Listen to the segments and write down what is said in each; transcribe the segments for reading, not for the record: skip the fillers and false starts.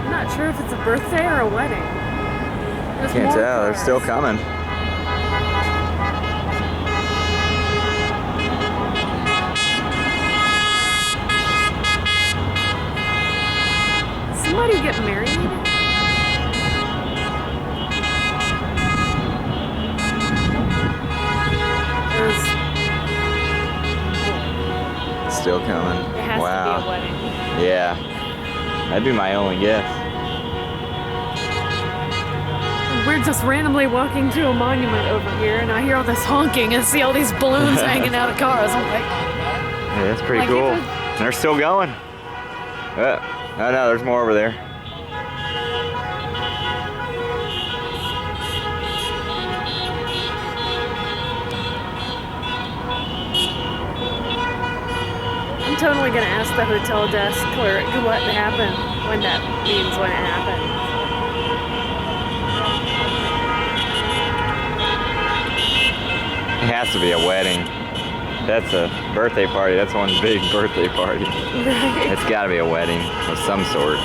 I'm not sure if it's a birthday or a wedding. There's Can't more tell. They're cars. still coming. Somebody get married? There's... Still coming. It has Wow. to be a wedding. Yeah. That'd be my only guess. We're just randomly walking to a monument over here, and I hear all this honking and see all these balloons hanging out of cars. I'm like... Yeah, that's pretty Like, cool. if They're still going. Oh, no, there's more over there. I'm totally gonna ask the hotel desk clerk what happened, when that means when it happened. It has to be a wedding. That's a birthday party. That's one big birthday party. Right. It's got to be a wedding of some sort.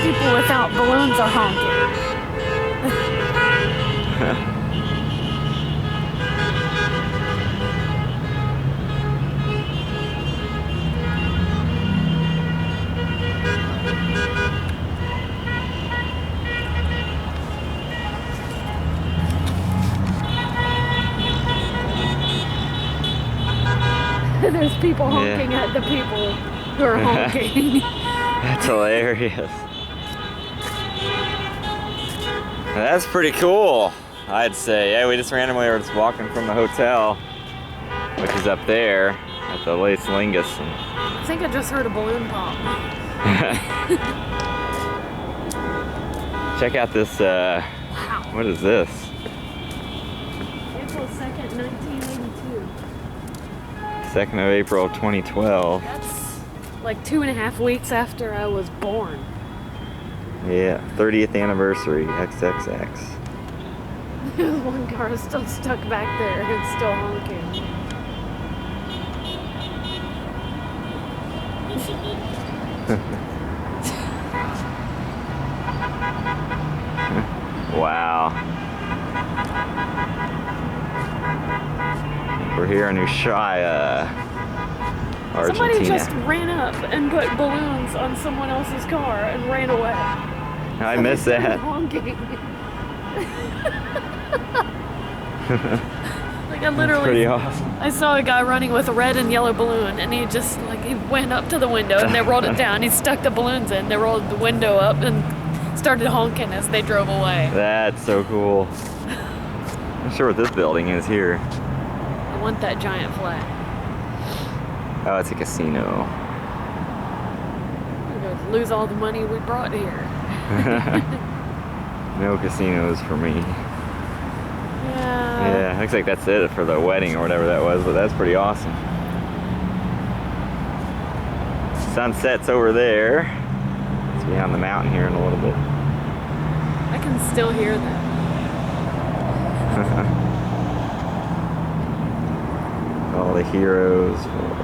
People without balloons are honking. There's people honking at the people who are honking. That's hilarious. That's pretty cool, I'd say. Yeah, we just randomly were just walking from the hotel, which is up there at the Las Lingus. I think I just heard a balloon pop. Check out this, Wow. what is this? April 2nd, 1982. 2nd of April, 2012. That's like 2.5 weeks after I was born. Yeah, 30th anniversary, XXX. One car is still stuck back there and still honking. Wow. We're here in Ushuaia, Argentina. Somebody just ran up and put balloons on someone else's car and ran away. I missed that. Honking. Like I literally, Pretty awesome. I saw a guy running with a red and yellow balloon, and he just like he went up to the window and they rolled it down. He stuck the balloons in. They rolled the window up and started honking as they drove away. That's so cool. I'm not sure what this building is here. I want that giant flag. Oh, it's a casino. We're gonna lose all the money we brought here. No casinos for me. Yeah. Yeah, looks like that's it for the wedding or whatever that was, but that's pretty awesome. Sunset's over there. Let's be on the mountain here in a little bit. I can still hear them. All the heroes for